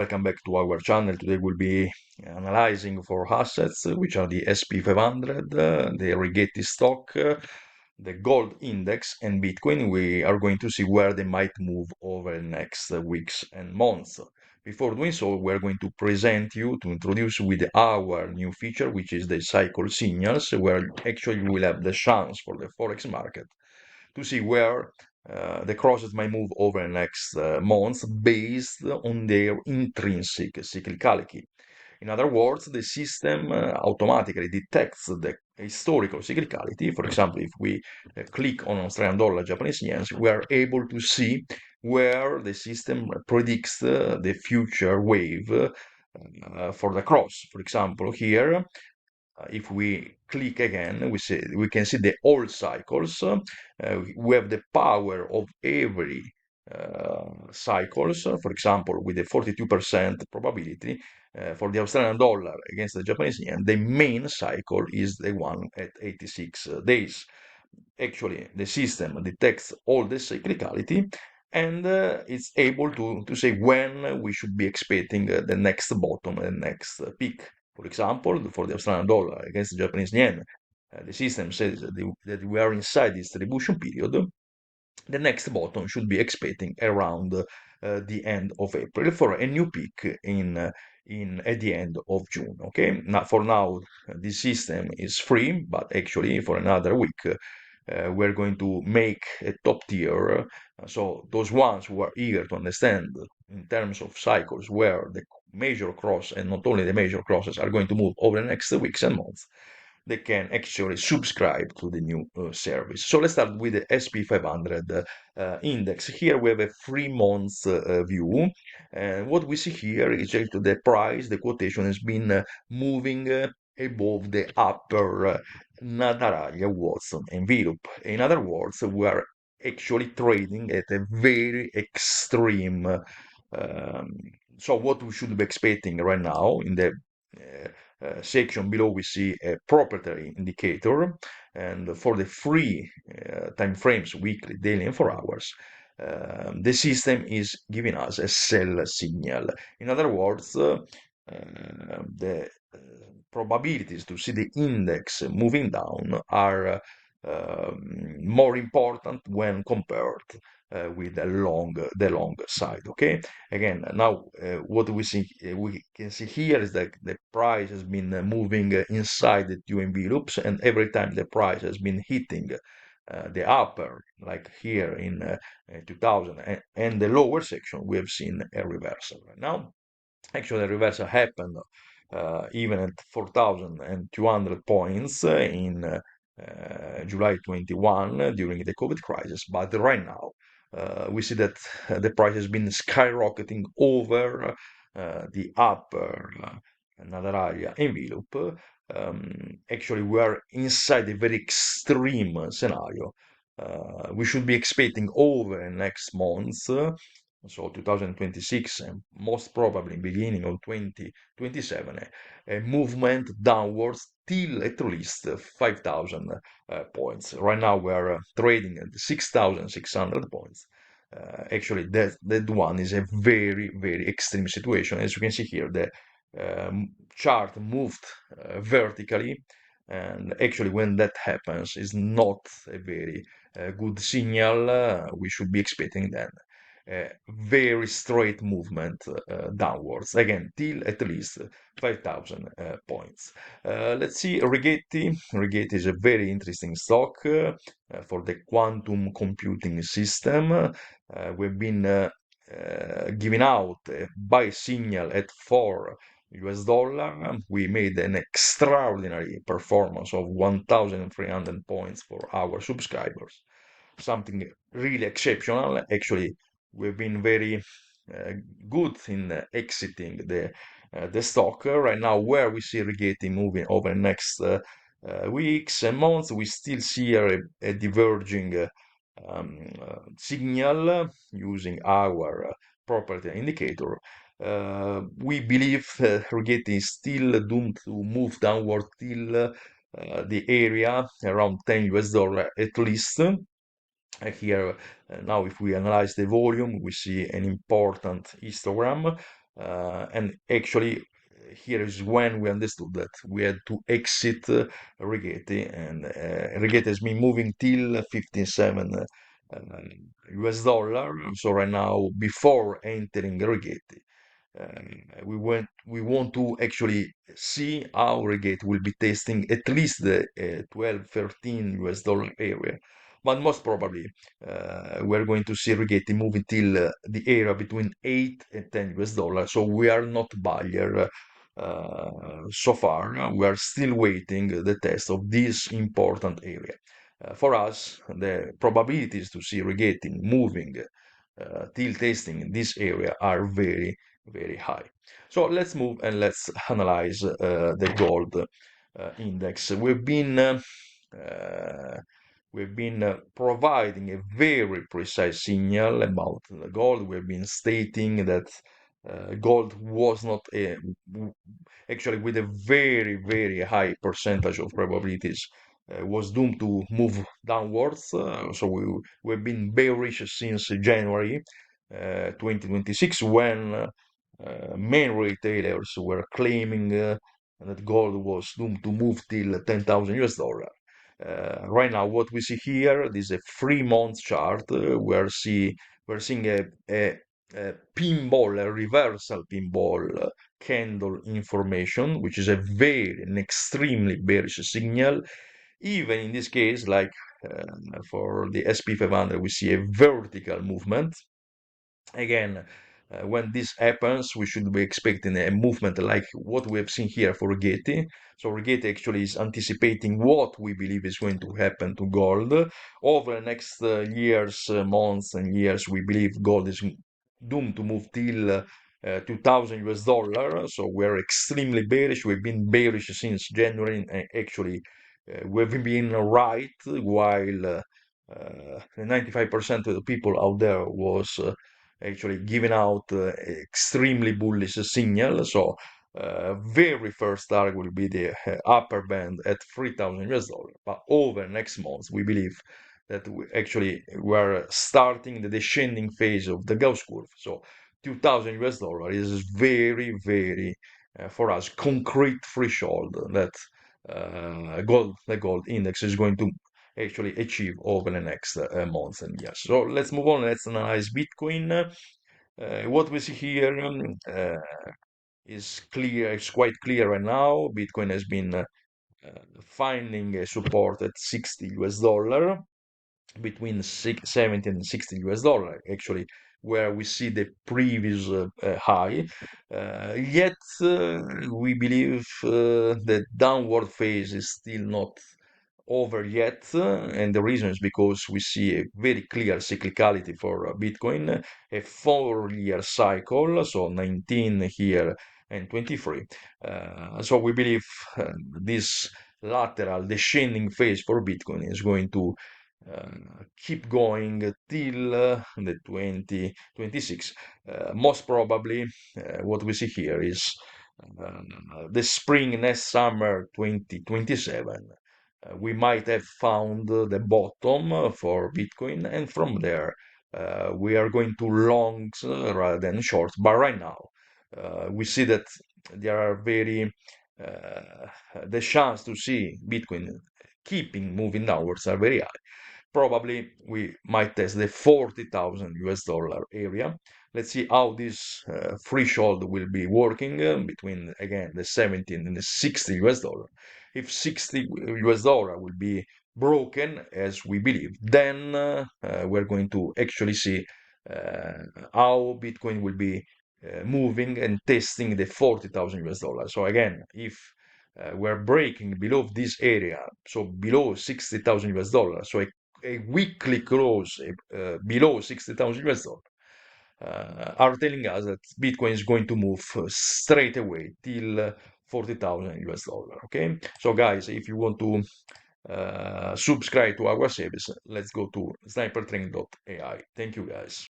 Welcome back to our channel. Today we'll be analyzing for assets, which are the SP 500, the Rigetti stock, the gold index, and Bitcoin. We are going to see where they might move over the next weeks and months. Before doing so, we're going to present you, to introduce with our new feature, which is the cycle signals, where actually you will have the chance for the Forex market to see where the crosses might move over the next months based on their intrinsic cyclicality. In other words, the system automatically detects the historical cyclicality. For example, if we click on Australian dollar, Japanese yen, we are able to see where the system predicts the future wave for the cross. For example, here if we click again, we can see the old cycles. We have the power of every cycles. For example, with the 42% probability for the Australian dollar against the Japanese yen, the main cycle is the one at 86 days. Actually, the system detects all the cyclicality and it's able to say when we should be expecting the next bottom and next peak. For example, for the Australian dollar against the Japanese yen, the system says that we are inside this distribution period. The next bottom should be expecting around the end of April for a new peak in at the end of June. Okay, now for now this system is free, but actually for another week we're going to make a top tier. So those ones who are eager to understand in terms of cycles where the major cross and not only the major crosses are going to move over the next weeks and months, they can actually subscribe to the new service. So let's start with the SP 500 index. Here we have a 3 months view. And what we see here is just the price, the quotation has been moving above the upper Nadaraglia Watson envelope. In other words, we are actually trading at a very extreme. So what we should be expecting right now in the section below, we see a proprietary indicator, and for the free time frames, weekly, daily, and 4 hours, the system is giving us a sell signal. In other words, the probabilities to see the index moving down are more important when compared with the long side. Okay, again, now what we can see here is that the price has been moving inside the two envelopes, and every time the price has been hitting the upper, like here in 2000, and the lower section, we have seen a reversal. Right now, actually, a reversal happened even at 4,200 points in July 21 during the COVID crisis. But right now, we see that the price has been skyrocketing over the upper another area envelope. Actually, we are inside a very extreme scenario. We should be expecting over the next months, so 2026 and most probably beginning of 2027, a movement downwards till at least 5,000 points. Right now we are trading at 6,600 points. Actually, that one is a very, very extreme situation. As you can see here, the chart moved vertically, and actually when that happens is not a very good signal. We should be expecting then a very straight movement downwards again till at least 5,000 points. Let's see Rigetti. Rigetti is a very interesting stock for the quantum computing system. We've been giving out a buy signal at 4 US dollar. We made an extraordinary performance of 1,300 points for our subscribers. Something really exceptional. Actually, we've been very good in exiting the stock. Right now, where we see Rigetti moving over the next weeks and months, we still see a diverging signal using our property indicator. We believe Rigetti is still doomed to move downward till the area around 10 US dollar at least. Here now if we analyze the volume, we see an important histogram. And actually, here is when we understood that we had to exit Rigetti, and Rigetti has been moving till 57 US dollar. So right now, before entering Rigetti, we want to actually see how Rigetti will be testing at least the 12, 13 US dollar area. But most probably, we're going to see Rigetti moving till the area between 8 and 10 US dollars. So we are not buyer so far. We are still waiting the test of this important area. For us, the probabilities to see Rigetti moving till testing in this area are very, very high. So let's move and let's analyze the gold index. We've been providing a very precise signal about the gold. We've been stating that gold was not actually with a very, very high percentage of probabilities was doomed to move downwards. So we've been bearish since January 2026 when main retailers were claiming that gold was doomed to move till 10,000 US dollar. Right now, what we see here, this is a 3 month chart. We're seeing a pinball, a reversal pinball candle information, which is an extremely bearish signal. Even in this case, like for the SP 500, we see a vertical movement. Again, when this happens, we should be expecting a movement like what we have seen here for Rigetti. So Rigetti actually is anticipating what we believe is going to happen to gold. Over the next years, months and years, we believe gold is doomed to move till 2000 US dollar. So we're extremely bearish. We've been bearish since January. And actually, we've been right while 95% of the people out there was actually giving out extremely bullish signal. So very first target will be the upper band at 3000 US dollar. But over next month, we believe that we're starting the descending phase of the Gauss curve. So 2000 US dollar is very, very for us concrete threshold that the gold index is going to actually achieve over the next months and years. So let's move on. Let's analyze Bitcoin. What we see here is clear. It's quite clear right now. Bitcoin has been finding a support at 60 US dollar between 70 and 60 US dollar, actually, where we see the previous high. Yet, we believe the downward phase is still not over yet, and the reason is because we see a very clear cyclicality for Bitcoin, a 4 year cycle, so 19 here and 23. So we believe this lateral descending phase for Bitcoin is going to keep going till the 2026. Most probably, what we see here is the spring next summer 2027. We might have found the bottom for Bitcoin, and from there we are going to longs rather than shorts. But right now, we see that there are the chance to see Bitcoin keeping moving downwards are very high. Probably we might test the 40,000 US dollar area. Let's see how this threshold will be working between, again, the 17 and the 60 US dollar. If 60 US dollar will be broken, as we believe, then we're going to actually see how Bitcoin will be moving and testing the 40,000 US dollars. So again, if we're breaking below this area, so below 60,000 US dollars, so a weekly close below 60,000 US dollars are telling us that Bitcoin is going to move straight away till 40,000 US dollar. Okay, so guys, if you want to subscribe to our service, let's go to SniperTrading.ai. Thank you, guys.